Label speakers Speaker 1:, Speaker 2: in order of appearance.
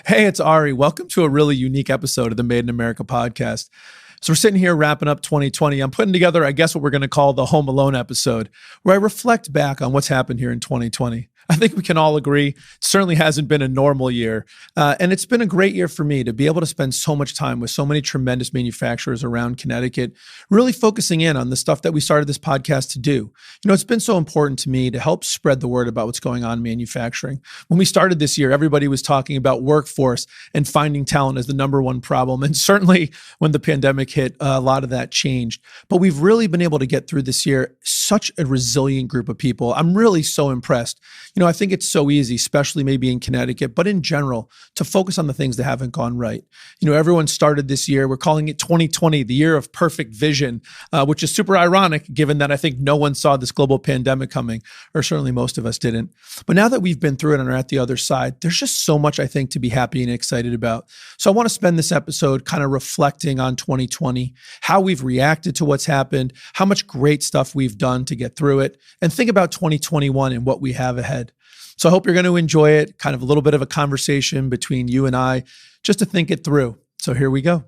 Speaker 1: Hey, it's Ari. Welcome to a really unique episode of the Made in America podcast. So we're sitting here wrapping up 2020. I'm putting together, I guess, what we're going to call the Home Alone episode, where I reflect back on what's happened here in 2020. I think we can all agree it certainly hasn't been a normal year. And it's been a great year for me to be able to spend so much time with so many tremendous manufacturers around Connecticut, really focusing in on the stuff that we started this podcast to do. You know, it's been so important to me to help spread the word about what's going on in manufacturing. When we started this year, everybody was talking about workforce and finding talent as the number one problem. And certainly when the pandemic hit, a lot of that changed. But we've really been able to get through this year such a resilient group of people. I'm really so impressed. You know, I think it's so easy, especially maybe in Connecticut, but in general, to focus on the things that haven't gone right. You know, everyone started this year, we're calling it 2020, the year of perfect vision, which is super ironic given that I think no one saw this global pandemic coming, or certainly most of us didn't. But now that we've been through it and are at the other side, there's just so much I think to be happy and excited about. So I want to spend this episode kind of reflecting on 2020, how we've reacted to what's happened, how much great stuff we've done to get through it, and think about 2021 and what we have ahead. So I hope you're going to enjoy it, kind of a little bit of a conversation between you and I, just to think it through. So here we go.